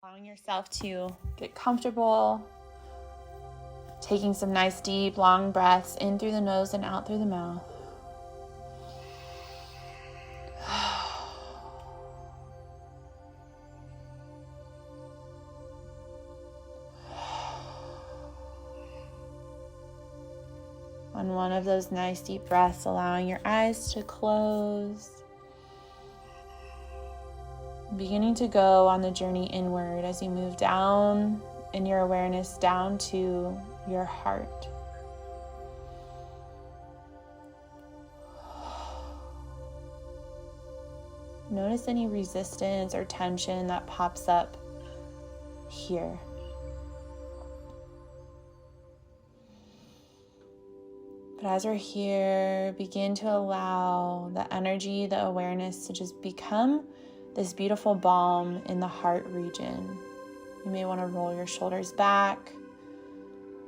Allowing yourself to get comfortable, taking some nice deep long breaths in through the nose and out through the mouth. On one of those nice deep breaths, allowing your eyes to close. Beginning to go on the journey inward as you move down in your awareness down to your heart. Notice any resistance or tension that pops up here. But as we're here, begin to allow the energy, the awareness to just become this beautiful balm in the heart region. You may want to roll your shoulders back,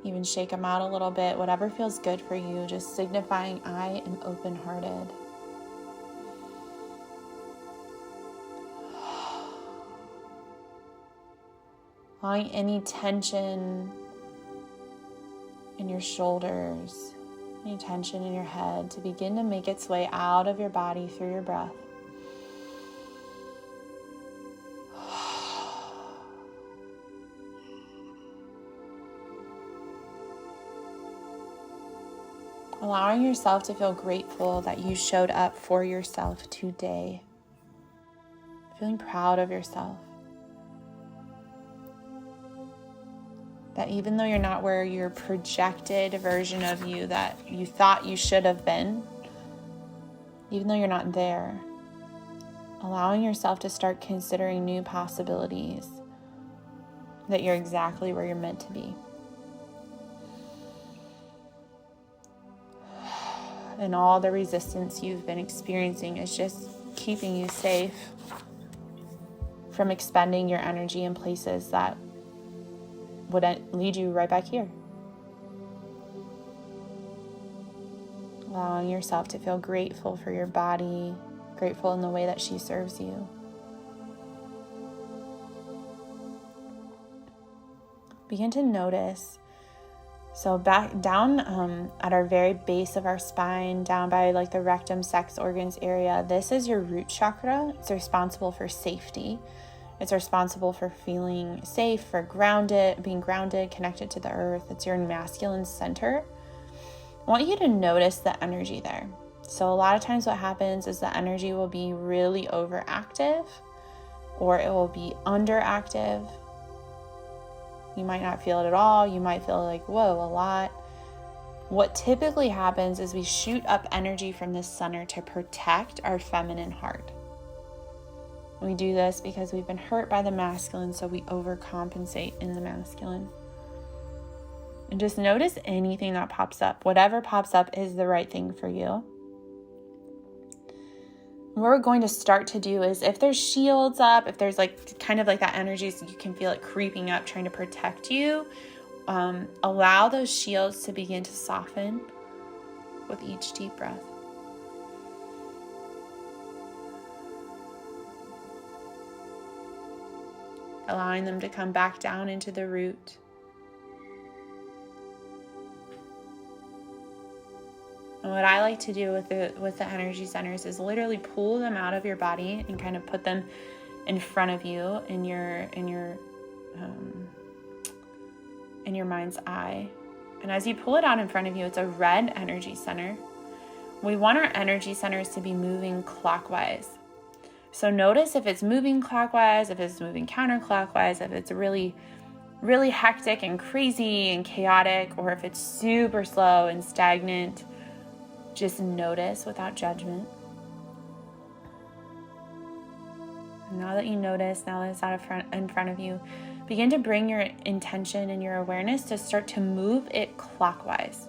even shake them out a little bit, whatever feels good for you, just signifying I am open-hearted. Allowing any tension in your shoulders, any tension in your head to begin to make its way out of your body through your breath. Allowing yourself to feel grateful that you showed up for yourself today. Feeling proud of yourself. That even though you're not where your projected version of you that you thought you should have been, even though you're not there, allowing yourself to start considering new possibilities, that you're exactly where you're meant to be. And all the resistance you've been experiencing is just keeping you safe from expending your energy in places that would lead you right back here. Allowing yourself to feel grateful for your body, grateful in the way that she serves you. Begin to notice. So back down at our very base of our spine, down by like the rectum, sex organs area, this is your root chakra. It's responsible for safety. It's responsible for feeling safe, for being grounded, connected to the earth. It's your masculine center. I want you to notice the energy there. So a lot of times what happens is the energy will be really overactive or it will be underactive. You might not feel it at all. You might feel like, whoa, a lot. What typically happens is we shoot up energy from this center to protect our feminine heart. We do this because we've been hurt by the masculine, so we overcompensate in the masculine. And just notice anything that pops up. Whatever pops up is the right thing for you. What we're going to start to do is if there's shields up, if there's like kind of like that energy, so you can feel it creeping up, trying to protect you, allow those shields to begin to soften with each deep breath. Allowing them to come back down into the root. And what I like to do with the energy centers is literally pull them out of your body and kind of put them in front of you in your mind's eye. And as you pull it out in front of you, it's a red energy center. We want our energy centers to be moving clockwise. So notice if it's moving clockwise, if it's moving counterclockwise, if it's really, really hectic and crazy and chaotic, or if it's super slow and stagnant. Just notice without judgment. Now that you notice, now that it's out in front of you, begin to bring your intention and your awareness to start to move it clockwise.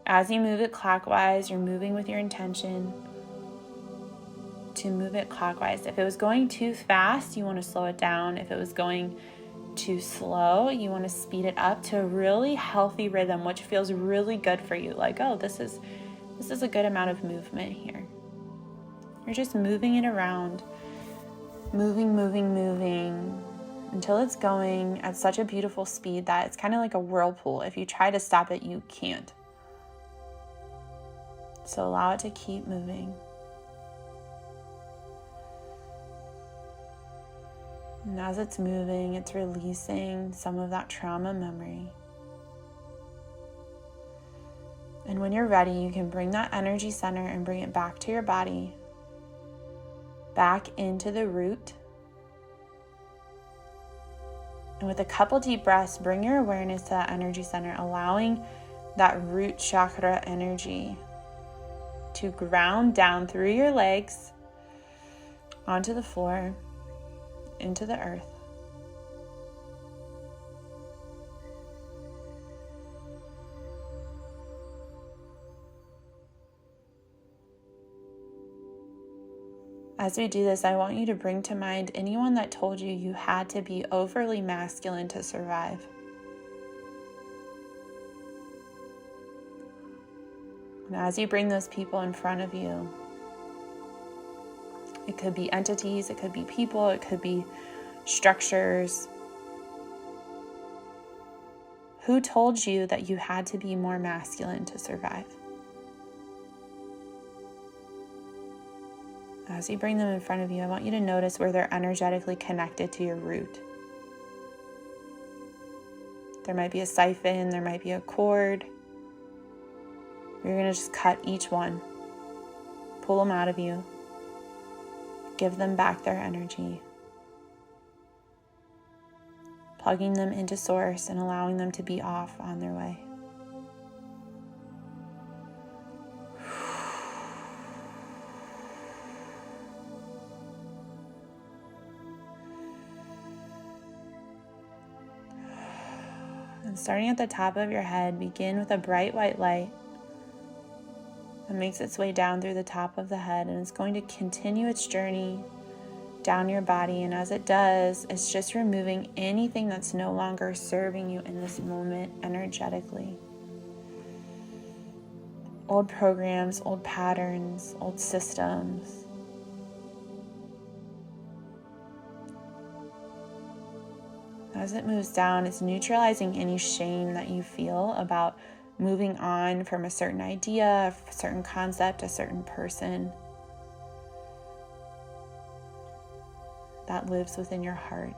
As you move it clockwise, you're moving with your intention to move it clockwise. If it was going too fast, you want to slow it down. If it was going too slow, you want to speed it up to a really healthy rhythm, which feels really good for you. Like, oh, this is a good amount of movement here. You're just moving it around. Moving. until it's going at such a beautiful speed that it's kind of like a whirlpool. If you try to stop it, you can't. So allow it to keep moving. And as it's moving, it's releasing some of that trauma memory. And when you're ready, you can bring that energy center and bring it back to your body, back into the root. And with a couple deep breaths, bring your awareness to that energy center, allowing that root chakra energy to ground down through your legs, onto the floor, into the earth. As we do this, I want you to bring to mind anyone that told you you had to be overly masculine to survive. And as you bring those people in front of you, it could be entities, it could be people, it could be structures. Who told you that you had to be more masculine to survive? As you bring them in front of you, I want you to notice where they're energetically connected to your root. There might be a siphon, there might be a cord. You're going to just cut each one, pull them out of you, give them back their energy, plugging them into source and allowing them to be off on their way. And starting at the top of your head, begin with a bright white light that makes its way down through the top of the head, and it's going to continue its journey down your body. And as it does, it's just removing anything that's no longer serving you in this moment energetically. Old programs, old patterns, old systems. As it moves down, it's neutralizing any shame that you feel about moving on from a certain idea, a certain concept, a certain person that lives within your heart.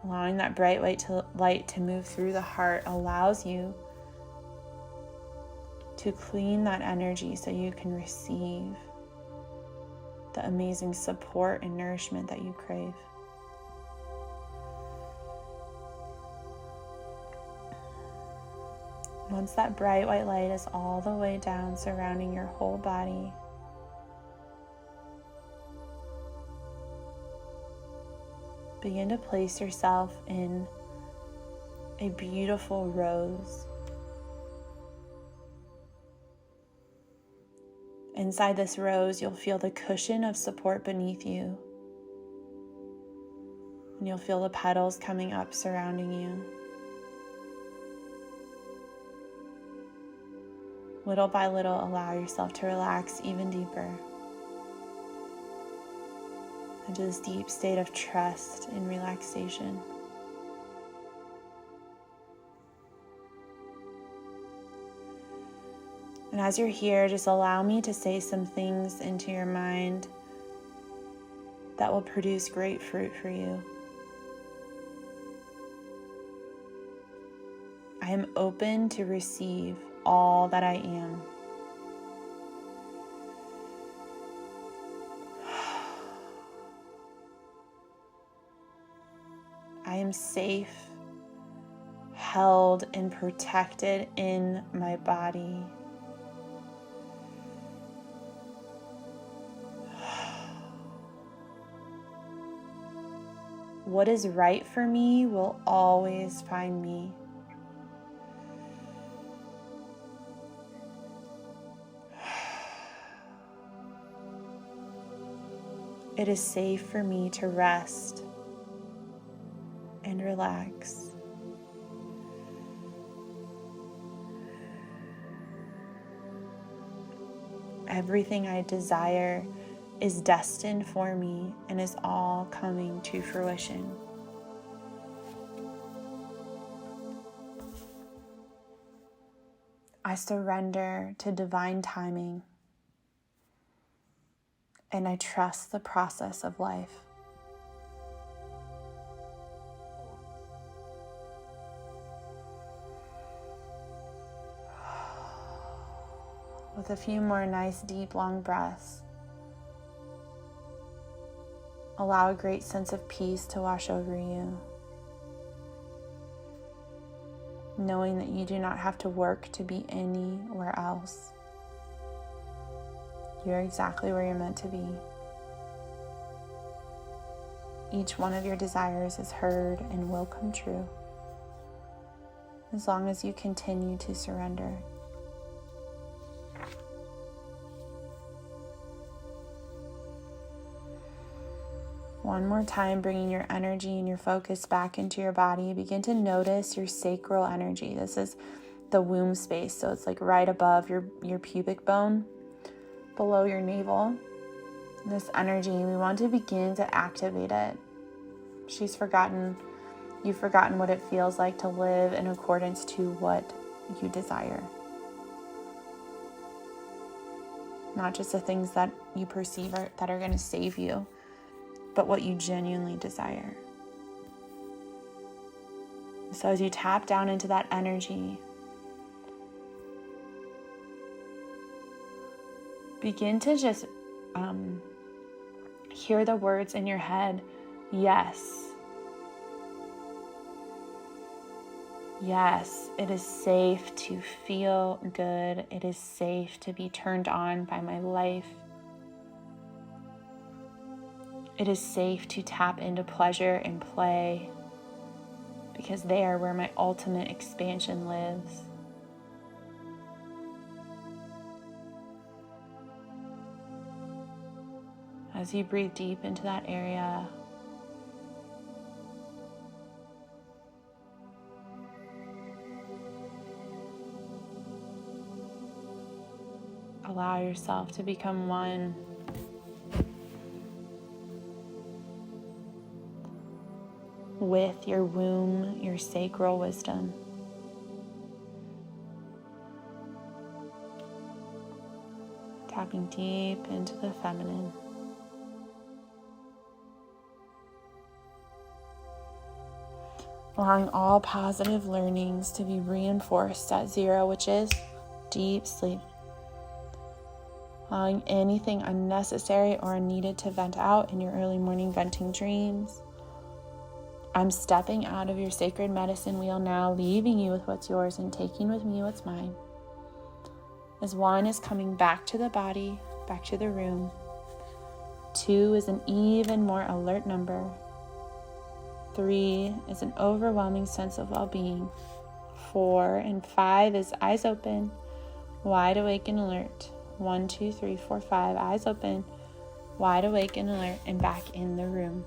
Allowing that bright white light to move through the heart allows you to clean that energy so you can receive the amazing support and nourishment that you crave. Once that bright white light is all the way down, surrounding your whole body, begin to place yourself in a beautiful rose. Inside this rose, you'll feel the cushion of support beneath you, and you'll feel the petals coming up surrounding you. Little by little, allow yourself to relax even deeper into this deep state of trust and relaxation. And as you're here, just allow me to say some things into your mind that will produce great fruit for you. I am open to receive all that I am. I am safe, held, and protected in my body. What is right for me will always find me. It is safe for me to rest and relax. Everything I desire is destined for me and is all coming to fruition. I surrender to divine timing, and I trust the process of life. With a few more nice, deep, long breaths, allow a great sense of peace to wash over you, knowing that you do not have to work to be anywhere else. You're exactly where you're meant to be. Each one of your desires is heard and will come true, as long as you continue to surrender. One more time, bringing your energy and your focus back into your body. Begin to notice your sacral energy. This is the womb space, so it's like right above your pubic bone, below your navel. This energy, we want to begin to activate it. You've forgotten what it feels like to live in accordance to what you desire. Not just the things that you perceive that are going to save you, but what you genuinely desire. So as you tap down into that energy, begin to just hear the words in your head. Yes. Yes, it is safe to feel good. It is safe to be turned on by my life. It is safe to tap into pleasure and play, because they are where my ultimate expansion lives. As you breathe deep into that area, allow yourself to become one with your womb, your sacral wisdom. Tapping deep into the feminine. Allowing all positive learnings to be reinforced at 0, which is deep sleep. Allowing anything unnecessary or unneeded to vent out in your early morning venting dreams. I'm stepping out of your sacred medicine wheel now, leaving you with what's yours and taking with me what's mine. As 1 is coming back to the body, back to the room. 2 is an even more alert number. 3 is an overwhelming sense of well-being. 4 and 5 is eyes open, wide awake and alert. 1, 2, 3, 4, 5, eyes open, wide awake and alert, and back in the room.